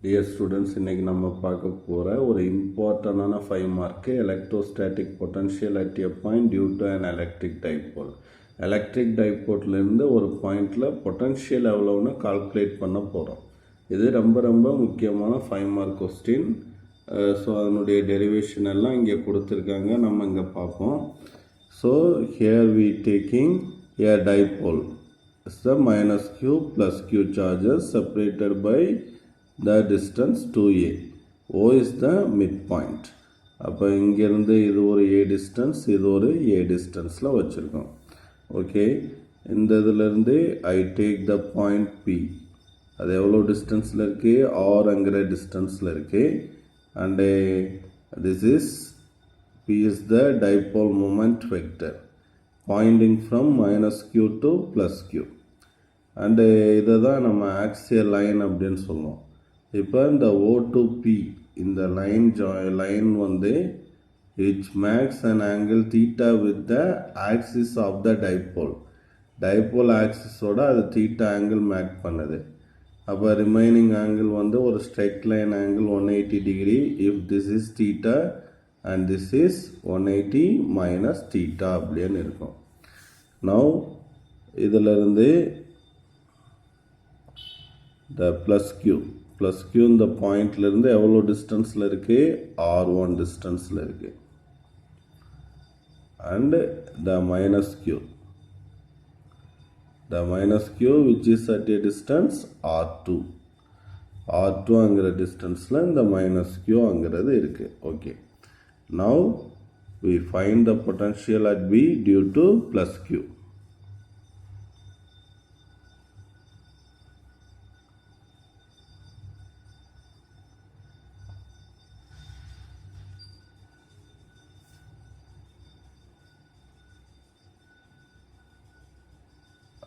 Dear students, இன்றைக்கி நம்ம பார்க்க போகிற ஒரு இம்பார்ட்டண்டான 5 mark electrostatic potential at a point due to an electric dipole. Electric டைபோல்லேருந்து ஒரு பாயிண்டில் பொட்டன்ஷியல் எவ்வளோன்னு கால்குலேட் பண்ண போகிறோம். இது ரொம்ப ரொம்ப முக்கியமான 5 மார்க் கொஸ்டின். ஸோ அதனுடைய டெரிவேஷன் எல்லாம் இங்கே கொடுத்துருக்காங்க, நம்ம இங்கே பார்ப்போம். So here we taking a dipole is the minus q plus q charges separated by the distance 2a. O is the midpoint. அப்போ இங்கேருந்து இது ஒரு a distance, இது ஒரு a distanceல வச்சுருக்கோம். ஓகே, இந்த இதிலேருந்து I take the point P. அது எவ்வளோ டிஸ்டன்ஸில் இருக்குது? ஆர்ங்கிற டிஸ்டன்ஸில் இருக்குது. And this is P is the dipole moment vector pointing from minus q to plus q. And இதை தான் நம்ம ஆக்சியல் லைன் அப்படின்னு சொல்லுவோம். இப்போ இந்த O to P இந்த லைன் வந்து which makes an angle theta with the axis of the dipole. Dipole ஆக்சிஸோட அது தீட்டா ஆங்கிள் மேக் பண்ணுது. அப்போ ரிமைனிங் ஆங்கிள் வந்து ஒரு straight line angle 180 degree if this is theta and this is 180 minus theta அப்படின்னு இருக்கும். now இதிலிருந்து the plus q இந்த பாயிண்ட்லேருந்து எவ்வளோ டிஸ்டன்ஸில் இருக்குது? r1 டிஸ்டன்ஸில் இருக்குது. and the minus q which is at a distance r2 அங்கிற டிஸ்டன்ஸில் இந்த minus q அங்கிறது இருக்குது. Okay, now we find the potential at B due to plus Q.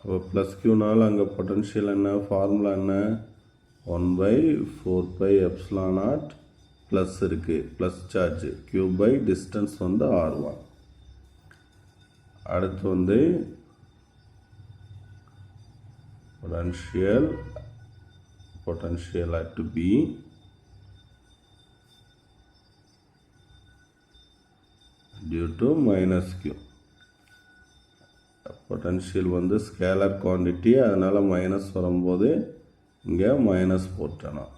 அப்போ ப்ளஸ் க்யூனால் அங்கே பொட்டன்ஷியல் என்ன, ஃபார்முலா என்ன? 1/4πε0 ப்ளஸ் இருக்குது, plus charge q by distance வந்து r1. அடுத்து வந்து potential at B due to minus q. Potential வந்து ஸ்கேலர் குவான்டிட்டி, அதனால் மைனஸ் வரும்போது இங்கே மைனஸ் போட்டணும்.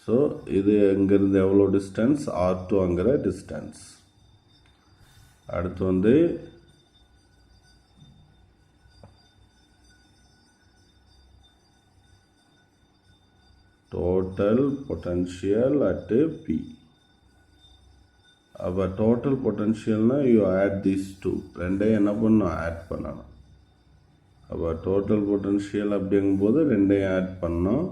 ஸோ இது இங்கேருந்து எவ்வளோ டிஸ்டன்ஸ்? r2ங்கிற டிஸ்டன்ஸ். அடுத்து வந்து டோட்டல் பொட்டன்ஷியல் அட் P. அப்போ டோட்டல் பொட்டன்ஷியல்னால் யூ ஆட் தீஸ் டூ, ரெண்டையும் என்ன பண்ணணும்? ஆட் பண்ணணும். அப்போ டோட்டல் பொட்டன்ஷியல் அப்படிங்கும்போது ரெண்டையும் ஆட் பண்ணோம்.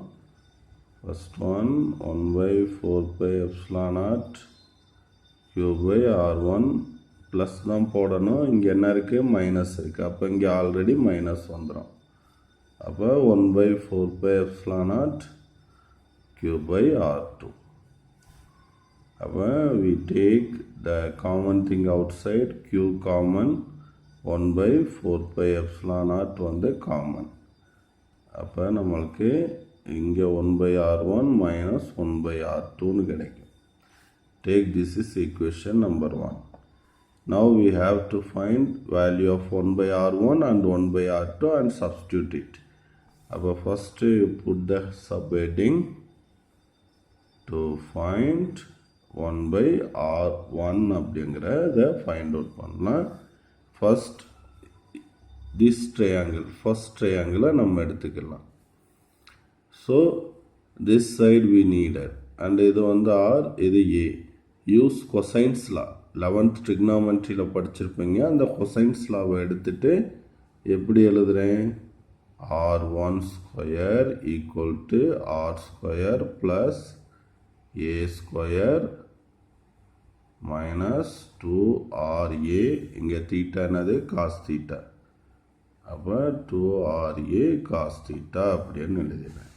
First one 1/4πε0 q by r1 plus தான் போடணும். இங்கே என்ன இருக்குது? மைனஸ் இருக்குது. அப்போ இங்கே ஆல்ரெடி மைனஸ் வந்துடும். அப்போ 1/4πε0 q by r2. அப்போ we take the common thing outside, q common, 1/4πε0 வந்து காமன். அப்போ நம்மளுக்கு இங்கே 1/r1 minus 1/r2ன்னு கிடைக்கும். Take this is equation number 1. Now we have to find value of 1/r1 and 1/r2 and substitute it. அப்போ first you put the subheading to find 1/r1 அப்படிங்கிறத find out பண்ணலாம். first this triangle, first triangle நம்ம எடுத்துக்கலாம். So this side we needed, and இது வந்து R, இது A. use cosines law, 11th trigonometryல படிச்சிருப்பீங்க. அந்த cosines lawவை எடுத்துட்டு எப்படி எழுதுறேன்? r1 square equal to r square plus a square minus 2ra. இங்கே தீட்டா என்னது? cos theta. அப்போ 2ra cos தீட்டா அப்படின்னு எழுதிடுறேன்.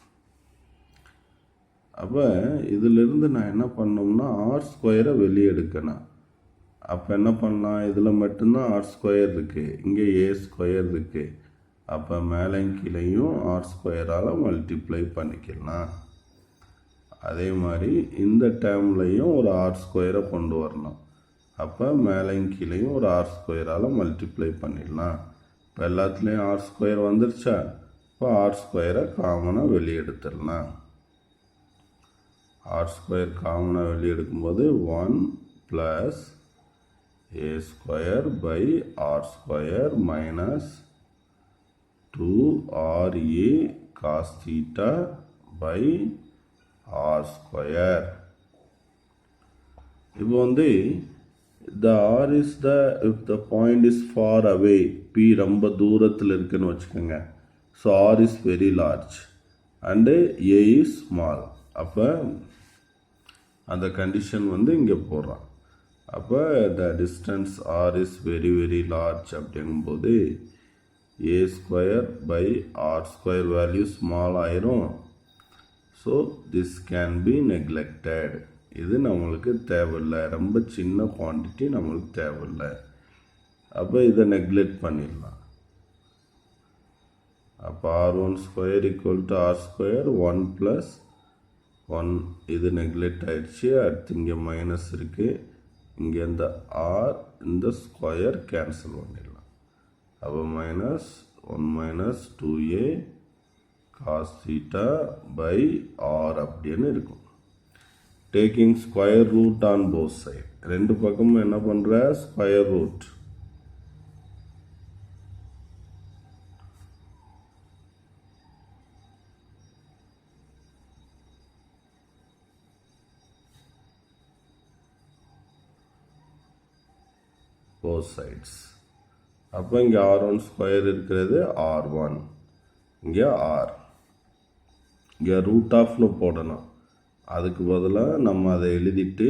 அப்போ இதிலிருந்து நான் என்ன பண்ணோம்னா ஆர் ஸ்கொயரை வெளியே எடுக்கணும். அப்போ என்ன பண்ணலாம்? இதில் மட்டும்தான் ஆர் ஸ்கொயர் இருக்குது, இங்கே ஏ ஸ்கொயர் இருக்குது. அப்போ மேலே கீழையும் ஆர் ஸ்கொயரால் மல்டிப்ளை பண்ணிக்கலாம். அதே மாதிரி இந்த டேர்ம்லையும் ஒரு ஆர் ஸ்கொயரை கொண்டு வரணும். அப்போ மேலையும் கீழையும் ஒரு ஆர் ஸ்கொயரால் மல்டிப்ளை பண்ணிடலாம். இப்போ எல்லாத்துலேயும் ஆர் ஸ்கொயர் வந்துருச்சா? இப்போ ஆர் ஸ்கொயரை காமனாக வெளியே எடுத்துடலாம். ஆர் ஸ்கொயர் காமனாக வெளியே எடுக்கும்போது 1 + a square by R square minus 2ra cos theta by r square. இப்போ வந்து the r is the if the point is far away, p ரொம்ப தூரத்தில் இருக்குன்னு வச்சுக்கோங்க. so r is very large and a is small. அப்போ அந்த condition வந்து இங்கே போடுறான். அப்போ the distance r is very very large அப்படிங்கும்போது a square by R square value small ஆயிரும். So this can be neglected. இது நம்மளுக்கு தேவையில்லை, ரொம்ப சின்ன குவான்டிட்டி நம்மளுக்கு தேவையில்லை. அப்போ இதை நெக்லெக்ட் பண்ணிடலாம். அப்போ r1 square equal to R square 1 + 1 இது நெக்லெக்ட் ஆயிடுச்சு. அடுத்து இங்கே மைனஸ் இருக்குது, இங்கே இந்த ஆர் இந்த ஸ்கொயர் கேன்சல் பண்ணிடலாம். அப்போ minus 1 - 2a cos theta by r அப்படின்னு இருக்கும். Taking square root on both side, ரெண்டு பக்கமும் என்ன பண்ணுற ஸ்கொயர் ரூட். both sides. அப்போ இங்கே r1 ஸ்கொயர் இருக்கிறது r1, இங்கே r, இங்கே ரூட் ஆஃப்னு போடணும். அதுக்கு பதிலாக நம்ம அதை எழுதிட்டு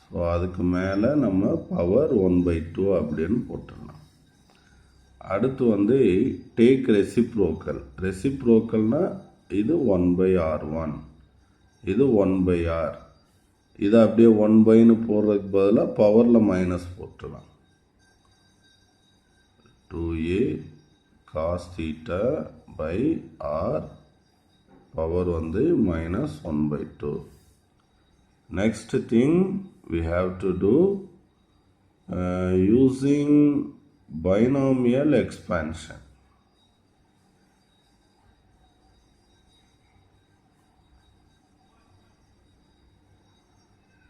ஸோ அதுக்கு மேலே நம்ம பவர் 1/2 அப்படின்னு போட்டுடலாம். அடுத்து வந்து டேக் ரெசிப்ரோக்கல். ரெசிப்ரோக்கல்னால் இது 1/r1, இது 1/r. இதை அப்படியே 1/ன்னு போடுறதுக்கு பதிலாக பவரில் மைனஸ் போட்டுடலாம். 2a cos theta by r power வந்து -1/2. Next thing we have to do using binomial expansion.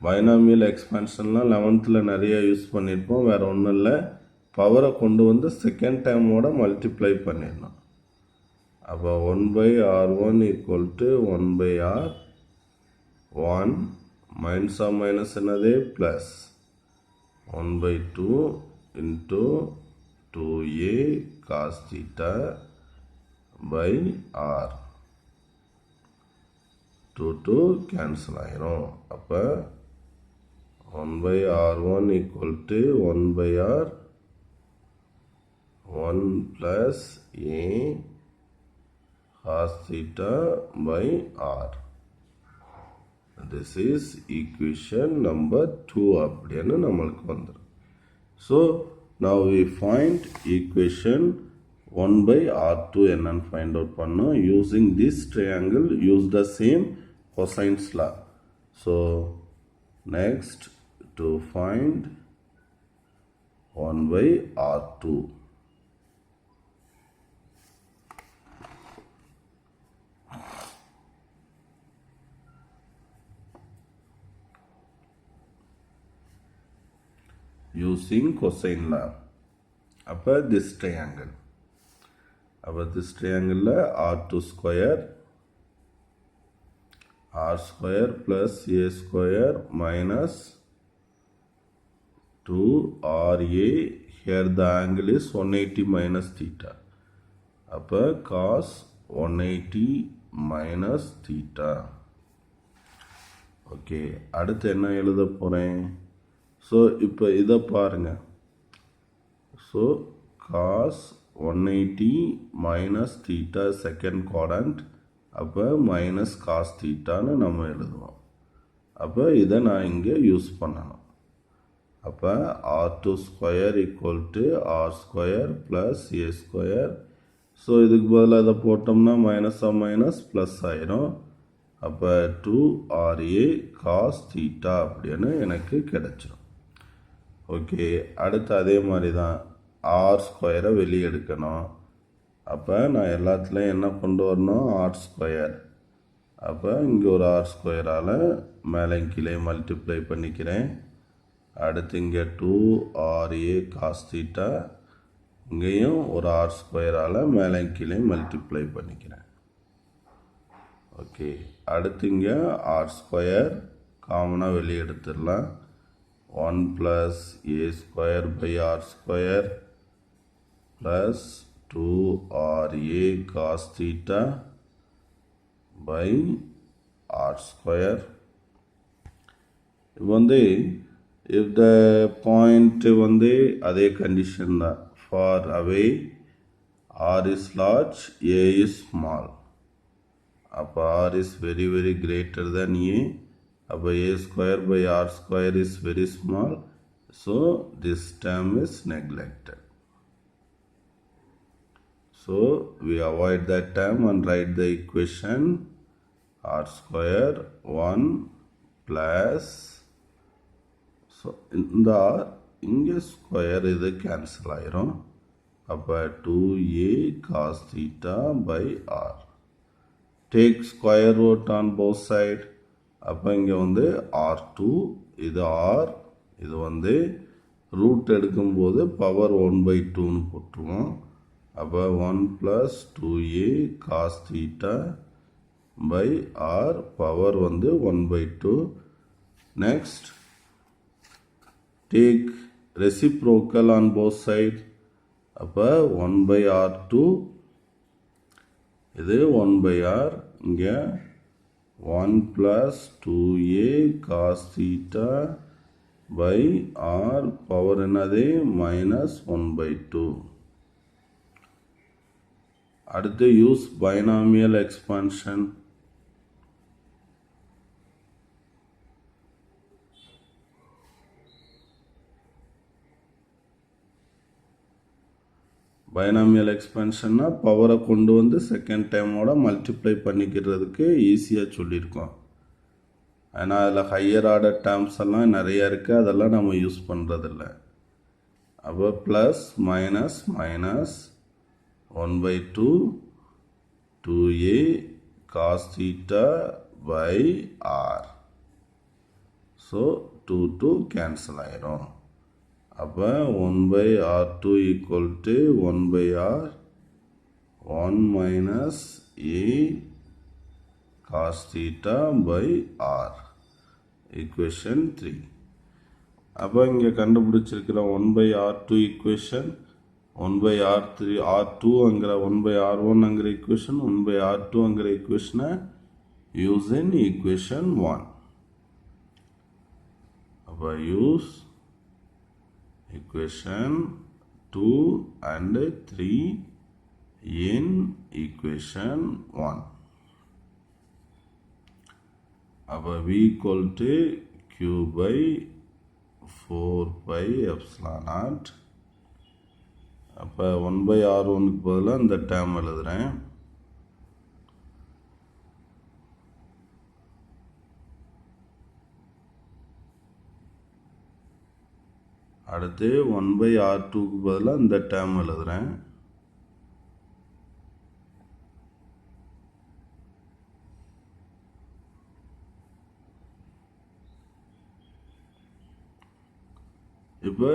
Binomial எக்ஸ்பான்ஷன்லாம் 11th நிறைய யூஸ் பண்ணியிருப்போம். வேறு ஒன்றும் இல்லை, பவரை கொண்டு வந்து செகண்ட் டைமோட மல்டிப்ளை பண்ணிடணும். அப்போ 1/r1 = 1/r1 minus of minus என்னது plus 1/2 × 2a cos theta by r. 2 cancel ஆயிரும். அப்போ 1/r1 = 1/r 1 + a cos theta by r. This is equation number 2 அப்படின்னு நம்மளுக்கு வந்துடும். So now we find equation 1/r2 என்னன்னு find out பண்ணோம். Using this triangle, use the same cosine's law. So next to find 1/r2. Using cosine law. அப்போ this triangle. அப்போ this triangle r2 square r square plus a square minus 2ra. Here the angle is 180 minus theta. அப்போ cos 180 minus theta. Okay, அடுத்து என்ன எழுத போகிறேன்? So இப்போ இதை பாருங்கள். So cos 180 minus theta second quadrant, அப்போ மைனஸ் cos thetaன்னு நம்ம எழுதுவோம். அப்போ இதை நான் இங்கே யூஸ் பண்ணணும். அப்போ r2 square = r square plus a square. So இதுக்கு பதிலாக இதை போட்டோம்னா மைனஸாக மைனஸ் ப்ளஸ் ஆயிரும். அப்போ 2RA cos θ அப்படின்னு எனக்கு கிடைச்சிரும். ஓகே, அடுத்து அதே மாதிரி தான் R² வெளியே எடுக்கணும். அப்போ நான் எல்லாத்துலேயும் என்ன கொண்டு வரணும், R². அப்போ இங்கே ஒரு R²ஆல் மேலே கீழே மல்டிப்ளை பண்ணிக்கிறேன். அடுத்து இங்கே 2RA cos θ, இங்கேயும் ஒரு R²ஆல் மேலே கீழே மல்டிப்ளை பண்ணிக்கிறேன். ஓகே, அடுத்து இங்கே R² காமனாக வெளியே எடுத்துடலாம். 1 + A² R² plus 2RA cos θ by R². இப்போ if the point அதே கண்டிஷன் தான். far away R is large, A is small. அப்போ R is very very greater than A. அப்போ A² by R² is very small. So this term is neglected. So we avoid that term and write the equation R² 1 plus, so இந்த R இங்கே square இது cancel ஆயிரும். அப்போ 2A cos θ by R. Take square root on both side. அப்போ இங்கே R2, இது R, இது root எடுக்கும்போது பவர் 1/2ன்னு போட்டுருவோம். அப்போ 1 + 2A cos θ by R power 1/2. Next, take reciprocal on both side. அப்போ 1/R2, இது 1/R, இங்கே 1 + 2A cos θ by R power என்னது -1/2. அடுத்து யூஸ் பைனாமியல் எக்ஸ்பான்ஷன். பைனாமியல் எக்ஸ்பான்ஷன்னா பவரை கொண்டு செகண்ட் டைமோட மல்டிப்ளை பண்ணிக்கிறதுக்கு ஈஸியாக சொல்லியிருக்கோம். ஏன்னா அதில் ஹையர் ஆர்டர் டேர்ம்ஸ் எல்லாம் நிறையா இருக்குது, அதெல்லாம் நம்ம யூஸ் பண்ணுறதில்ல. அப்போ plus minus minus 1/2 2A cos θ by R. So 2 cancel ஆயிரும். அப்போ 1/R2 equal to 1/R 1 minus A cos θ by R. equation 3. அப்போ இங்கே கண்டுபிடிச்சிருக்கிற 1/R2 equation 1/R3 R2 அங்கிற 1/R1 அங்கிற equation 1/R2 அங்கிற equation use in equation 1. அப்போ use equation 2 and 3 in equation 1. அப்போ V equal to Q by 4 pi epsilon naught. அப்போ 1/R1க்கு பதிலாக இந்த term எழுதுகிறேன். அடுத்து 1/R2க்கு பதிலாக இந்த டேர்ம் எழுதுகிறேன். இப்போ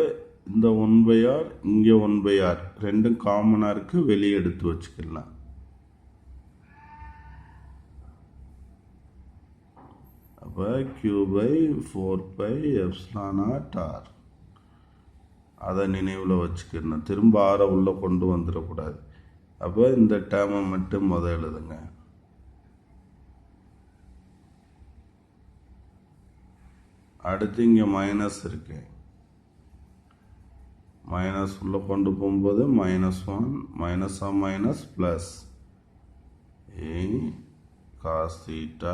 இந்த 1/R இங்கே 1/R ரெண்டும் காமனாக இருக்குது, வெளியே எடுத்து வச்சுக்கலாம். அப்போ Q by 4 pi epsilon naught R. அதை நினைவில் வச்சுக்கணும், திரும்ப ஆரை உள்ளே கொண்டு வந்துடக்கூடாது. அப்போ இந்த டேர்மை மட்டும் எழுதுங்க. அடுத்து இங்கே மைனஸ் இருக்கு, மைனஸ் உள்ளே கொண்டு போகும்போது -1 மைனஸாக minus plus A cos θ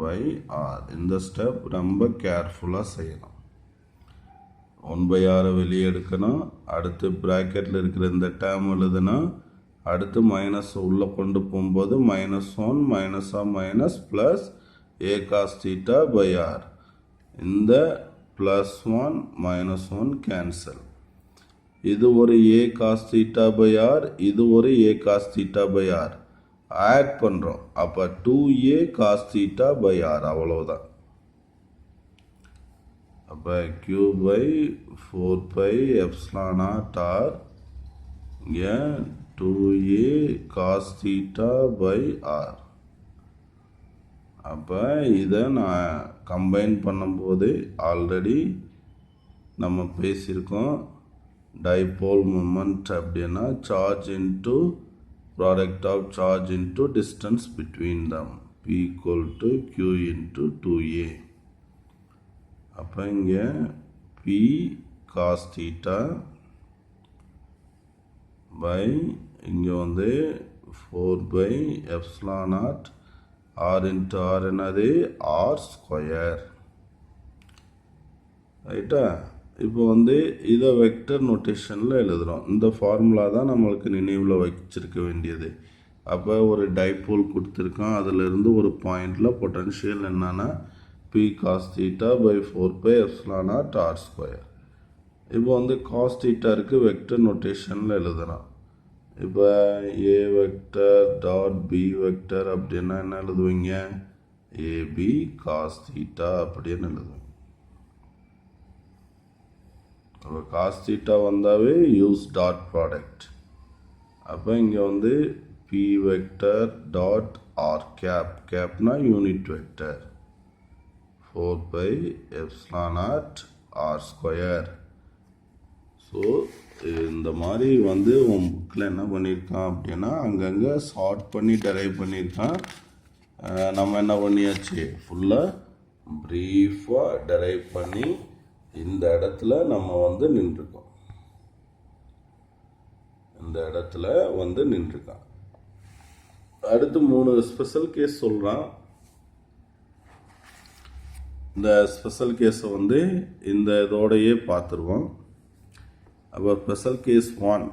by R. இந்த ஸ்டெப் ரொம்ப கேர்ஃபுல்லாக செய்யணும். 1/R வெளியே எடுக்கணும். அடுத்து ப்ராக்கெட்டில் இருக்கிற இந்த டேர்ம் எழுதுனா அடுத்து மைனஸ் உள்ளே கொண்டு போகும்போது -1 மைனஸாக minus plus a cos theta by r. இந்த +1 -1 கேன்சல். இது ஒரு a cos theta by r, இது ஒரு a cos theta by r. Add பண்ணுறோம். அப்போ 2a cos theta by r அவ்வளோதான். அப்போ q by 4 pi epsilon naught r இங்கே 2a cos theta by r. அப்போ இதை நான் கம்பைன் பண்ணும்போது ஆல்ரெடி நம்ம பேசியிருக்கோம். டைபோல் மூமெண்ட் அப்படின்னா charge into product of charge into distance between them P equal to Q into 2A. அப்போ இங்கே P cos theta by இங்கே வந்து 4 by epsilon naught r into r என்னது r ஸ்கொயர். ரைட்டா? இப்போ வந்து இதை வெக்டர் நோட்டேஷனில் எழுதுகிறோம். இந்த ஃபார்முலா தான் நம்மளுக்கு நினைவில் வச்சிருக்க வேண்டியது. அப்போ ஒரு டைபோல் கொடுத்துருக்கோம். அதிலிருந்து ஒரு பாயிண்டில் பொட்டன்ஷியல் என்னன்னா P cos theta by 4 pi epsilon naught r square. இப்போ வந்து cos theta இருக்கு வெக்டர் நோட்டேஷனில் எழுதுகிறோம். இப்போ a vector dot b vector அப்படின்னா என்ன எழுதுவீங்க? ab cos theta அப்படின்னு எழுதுவீங்க. அப்போ cos theta வந்தாவே யூஸ் டாட் ப்ராடக்ட். அப்போ இங்கே வந்து p vector dot r cap, கேப்னா unit vector 4 pi epsilon naught r square. So இந்த மாதிரி வந்து உன் புக்கில் என்ன பண்ணியிருக்கான் அப்படின்னா அங்கங்கே ஷார்ட் பண்ணி டெரைவ் பண்ணியிருக்கான். நம்ம என்ன பண்ணியாச்சு, ஃபுல்லாக ப்ரீஃபாக டெரைவ் பண்ணி இந்த இடத்துல நம்ம வந்து நின்றுருக்கோம். இந்த இடத்துல வந்து நின்றுருக்கான். அடுத்து 3 ஸ்பெஷல் கேஸ் சொல்கிறான். இந்த ஸ்பெஷல் கேஸை வந்து இந்த இதோடையே பார்த்துருவோம். அப்போ ஸ்பெஷல் கேஸ் 1.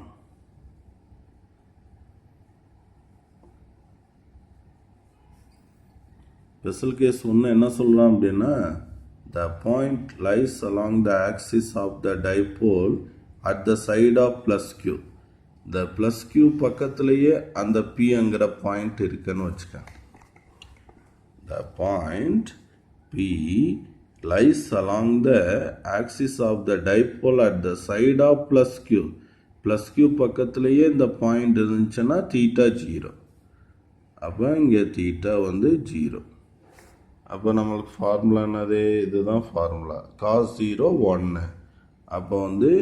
ஸ்பெஷல் கேஸ் 1 என்ன சொல்கிறான் அப்படின்னா the point lies along the axis of the dipole at the side of plus q. இந்த plus q பக்கத்துலேயே அந்த Pங்கிற பாயிண்ட் இருக்குன்னு வச்சுக்க. The point P lies along the axis of the dipole at the side of plus q. plus q பக்கத்துலேயே இந்த point இருந்துச்சுன்னா theta 0. அப்போ இங்கே தீட்டா வந்து 0. அப்போ நம்மளுக்கு ஃபார்முலா என்னது? இதுதான் ஃபார்முலா. cos 0 1. அப்போ வந்து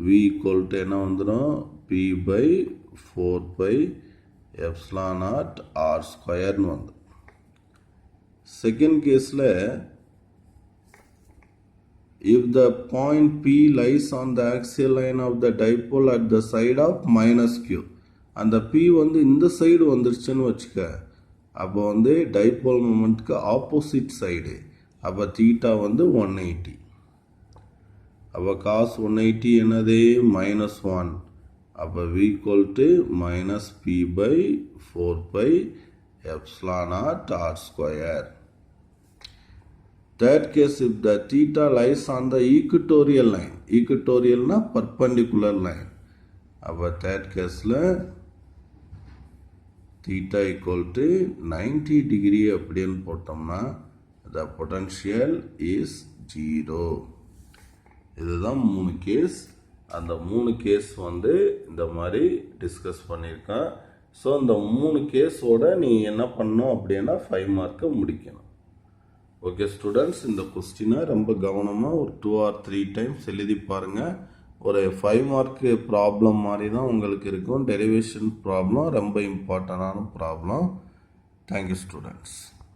v equal to என்ன வந்துடும்? p by 4 pi epsilon naught r ஸ்கொயர்னு வந்து. செகண்ட் கேஸில் if the point P lies on the axial line of the dipole at the side of minus q. அந்த P வந்து இந்த சைடு வந்துருச்சுன்னு வச்சுக்க. அப்போ வந்து டைபோல் மூமெண்ட்க்கு ஆப்போசிட் சைடு. அப்போ தீட்டா வந்து 180. அப்போ cos 180 என்னது? -1. அப்போ v equal to minus P by 4 pi epsilon naught r square. Third case, if the theta lies on the equatorial line. Equatorialனா perpendicular line. அப்போ third caseல theta equal to 90 degree அப்படின்னு போட்டோம்னா the potential is 0. இதுதான் 3 case. அந்த 3 case வந்து இந்த மாதிரி discuss பண்ணியிருக்கான். So இந்த 3 கேஸோட நீ என்ன பண்ணணும் அப்படின்னா 5 மார்க்கை முடிக்கணும். ஓகே ஸ்டூடெண்ட்ஸ், இந்த கொஸ்டினை ரொம்ப கவனமாக ஒரு 2 or 3 டைம்ஸ் எழுதி பாருங்கள். ஒரு 5 மார்க்கு ப்ராப்ளம் மாதிரி தான் உங்களுக்கு இருக்கும். டெரிவேஷன் ப்ராப்ளம் ரொம்ப இம்பார்ட்டண்டான ப்ராப்ளம். Thank you students.